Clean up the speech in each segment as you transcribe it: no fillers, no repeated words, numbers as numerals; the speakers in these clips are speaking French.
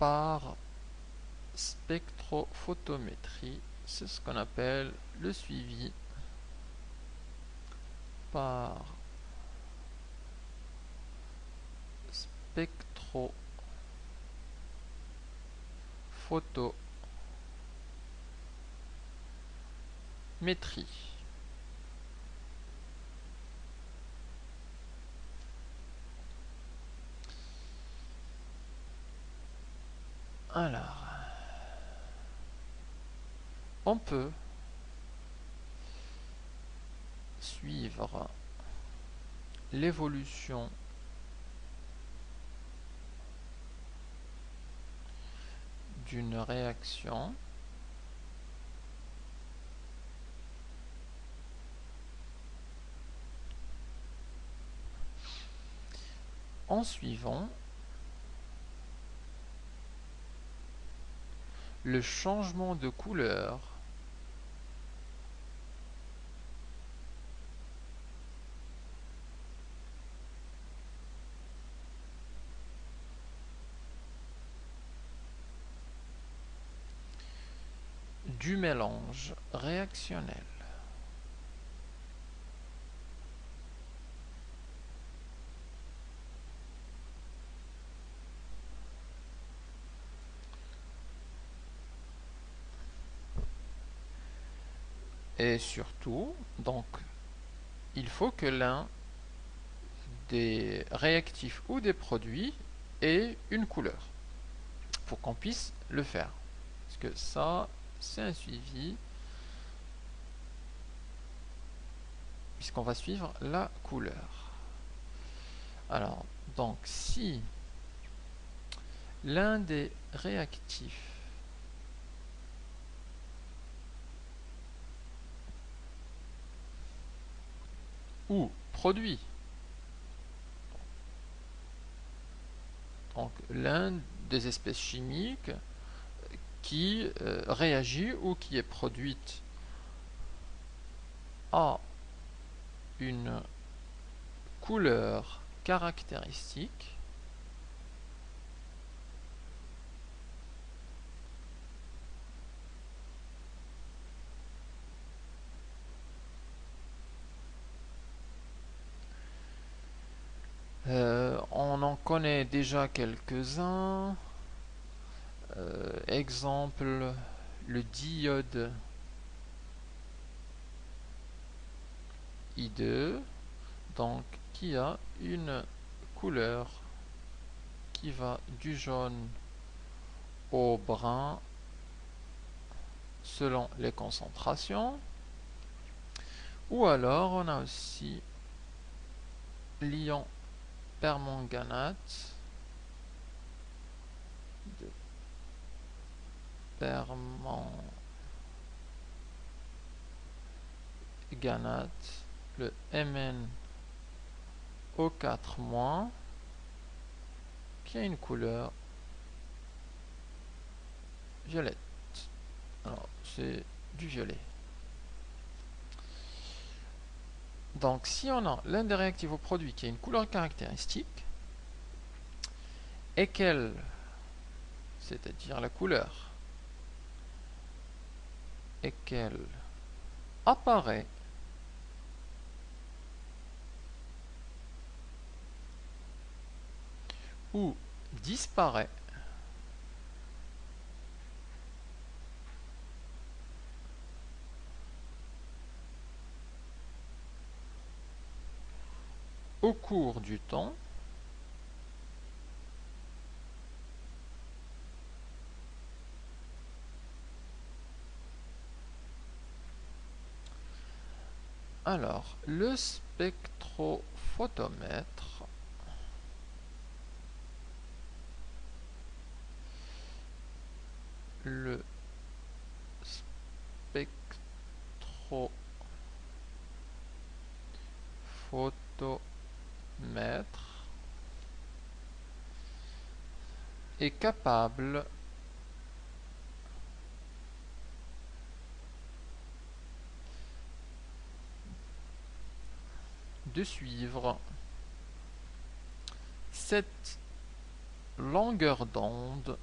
par spectrophotométrie. C'est ce qu'on appelle le suivi par spectrophotométrie. Alors, on peut suivre l'évolution d'une réaction en suivant le changement de couleur du mélange réactionnel. Et surtout, donc, il faut que l'un des réactifs ou des produits ait une couleur pour qu'on puisse le faire. Parce que ça, c'est un suivi, puisqu'on va suivre la couleur. Alors, donc, si l'un des réactifs ou produits, donc l'un des espèces chimiques qui réagit ou qui est produite a une couleur caractéristique, on en connaît déjà quelques-uns. Exemple, le diode I2, donc qui a une couleur qui va du jaune au brun selon les concentrations. Ou alors on a aussi l'ion permanganate, de permanganate, le MnO4-, qui a une couleur violette. Alors, c'est du violet. Donc, si on a l'un des réactifs au produit qui a une couleur caractéristique, et qu'elle, c'est-à-dire la couleur, et qu'elle apparaît ou disparaît au cours du temps, alors le spectrophotomètre le spectrophotomètre est capable de suivre cette longueur d'onde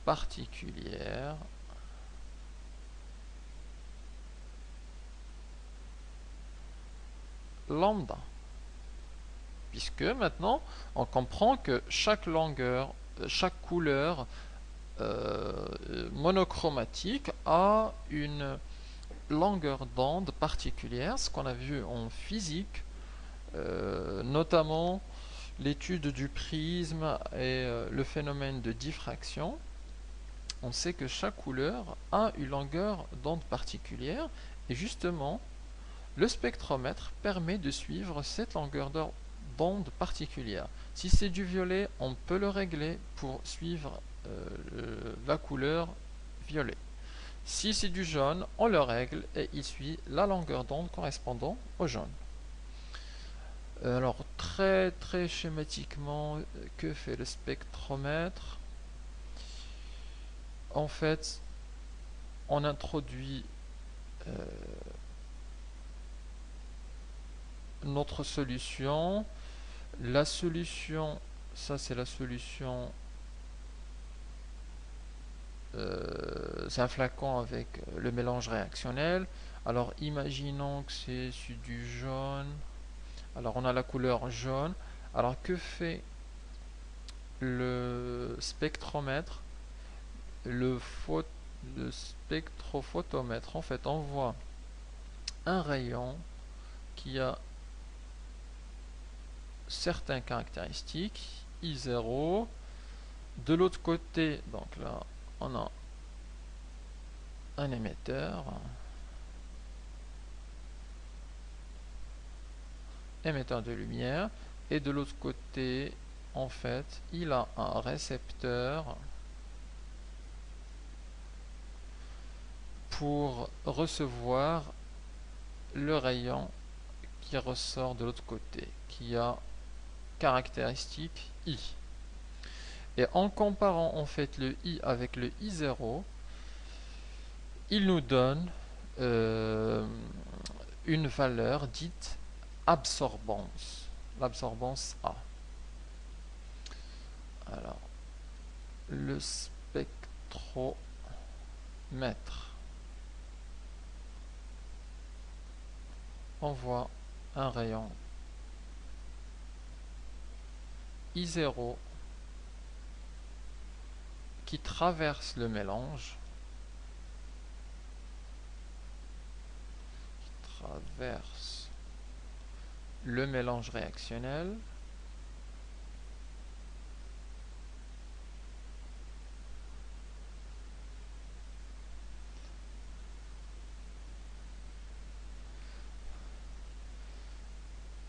particulière lambda. Puisque maintenant, on comprend que chaque longueur, chaque couleur monochromatique a une longueur d'onde particulière, ce qu'on a vu en physique, notamment l'étude du prisme et le phénomène de diffraction. On sait que chaque couleur a une longueur d'onde particulière et justement le spectromètre permet de suivre cette longueur d'onde particulière. Si c'est du violet, on peut le régler pour suivre la couleur violet. Si c'est du jaune, on le règle et il suit la longueur d'onde correspondant au jaune. Alors très schématiquement, que fait le spectromètre? En fait, on introduit notre solution. La solution, ça c'est la solution, c'est un flacon avec le mélange réactionnel. Alors imaginons que c'est du jaune. Alors on a la couleur jaune. Alors que fait le spectromètre? Le spectrophotomètre en fait envoie un rayon qui a certaines caractéristiques, I0. De l'autre côté, donc là, on a un émetteur, de lumière, et de l'autre côté, en fait, il a un récepteur pour recevoir le rayon qui ressort de l'autre côté, qui a caractéristique I. Et en comparant en fait le I avec le I0, il nous donne une valeur dite absorbance, l'absorbance A. Alors, le spectromètre envoie un rayon I0 qui traverse le mélange, réactionnel,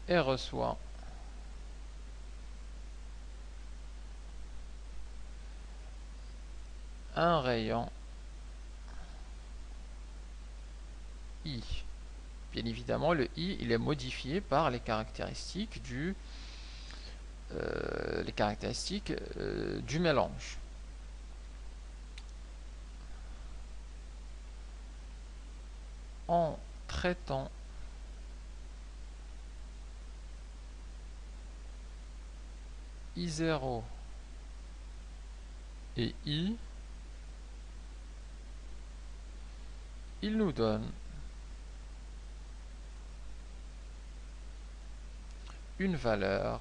et reçoit un rayon I. Bien évidemment, le I il est modifié par les caractéristiques du mélange. En traitant I0 et I, il nous donne une valeur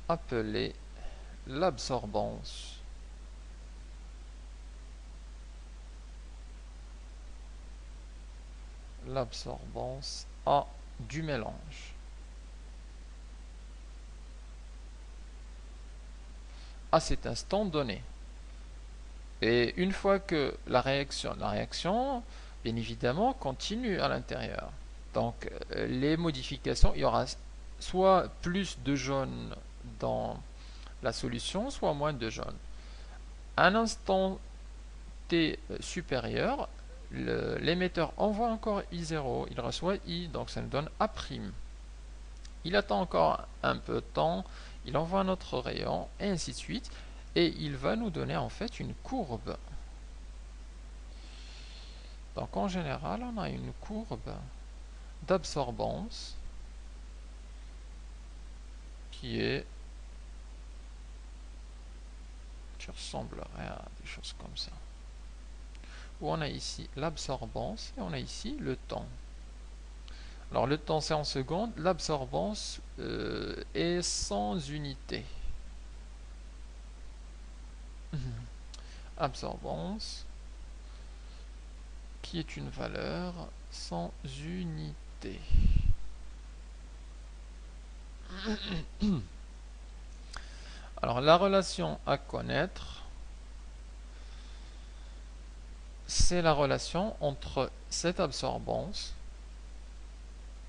appelée l'absorbance. L'absorbance A du mélange. À cet instant donné. Et une fois que la réaction bien évidemment continue à l'intérieur. Donc les modifications, il y aura soit plus de jaune dans la solution, soit moins de jaune. À un instant t supérieur, l'émetteur envoie encore I0, il reçoit I, donc ça nous donne A'. Il attend encore un peu de temps, il envoie un autre rayon, et ainsi de suite, et il va nous donner en fait une courbe. Donc en général, on a une courbe d'absorbance qui est qui ressemblerait à des choses comme ça. Où on a ici l'absorbance et on a ici le temps. Alors le temps c'est en secondes, l'absorbance est sans unité. Absorbance qui est une valeur sans unité. Alors la relation à connaître, c'est la relation entre cette absorbance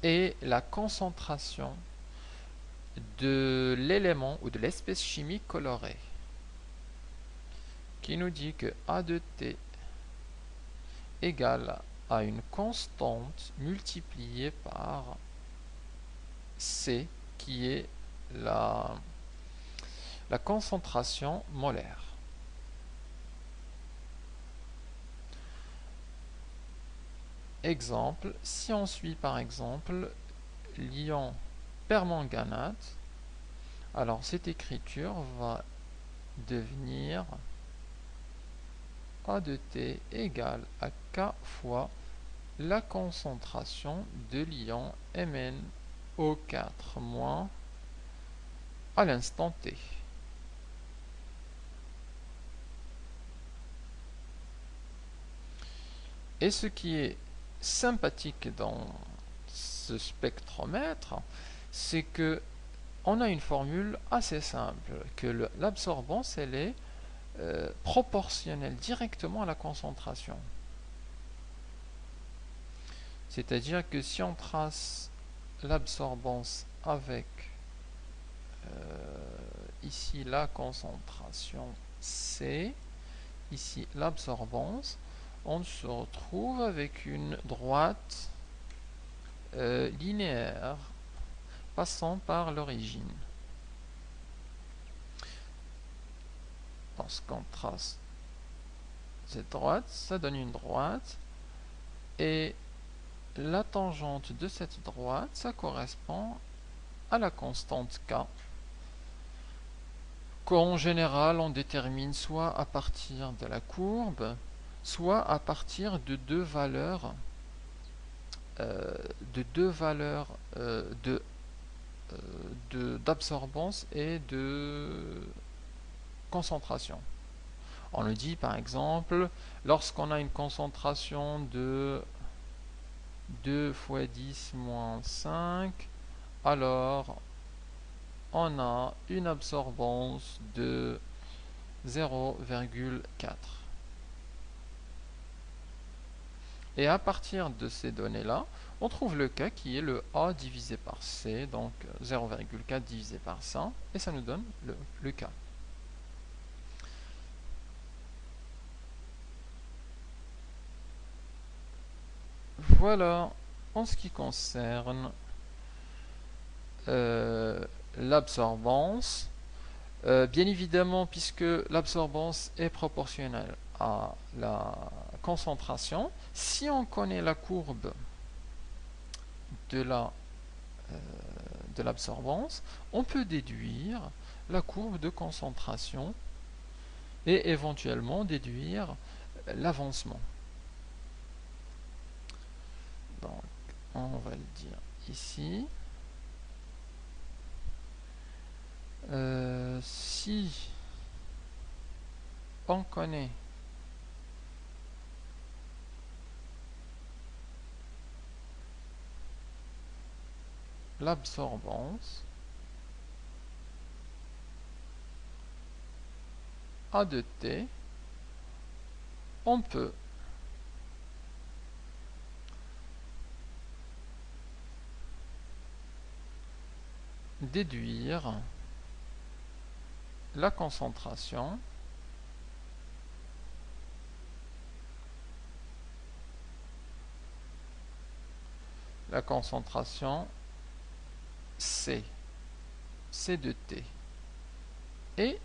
et la concentration de l'élément ou de l'espèce chimique colorée, qui nous dit que A de T égale à une constante multipliée par C, qui est la concentration molaire. Exemple, si on suit par exemple l'ion permanganate, alors cette écriture va devenir A de T égale à K fois la concentration de l'ion MnO4- à l'instant T. Et ce qui est sympathique dans ce spectromètre, c'est que on a une formule assez simple, que l'absorbance elle est proportionnelle directement à la concentration. C'est-à-dire que si on trace l'absorbance avec ici la concentration C, ici l'absorbance, on se retrouve avec une droite linéaire passant par l'origine. Lorsqu'on trace cette droite, ça donne une droite, et la tangente de cette droite, ça correspond à la constante K, qu'en général on détermine soit à partir de la courbe, soit à partir de deux valeurs d'absorbance et de concentration. On le dit par exemple, lorsqu'on a une concentration de 2 fois 10 moins 5, alors on a une absorbance de 0,4. Et à partir de ces données-là, on trouve le K qui est le A divisé par C, donc 0,4 divisé par 100, et ça nous donne le K. Voilà en ce qui concerne l'absorbance. Bien évidemment, puisque l'absorbance est proportionnelle à la concentration, si on connaît la courbe de l'absorbance, on peut déduire la courbe de concentration et éventuellement déduire l'avancement. Donc, on va le dire ici. Si on connaît l'absorbance A de T, on peut déduire la concentration C de T, et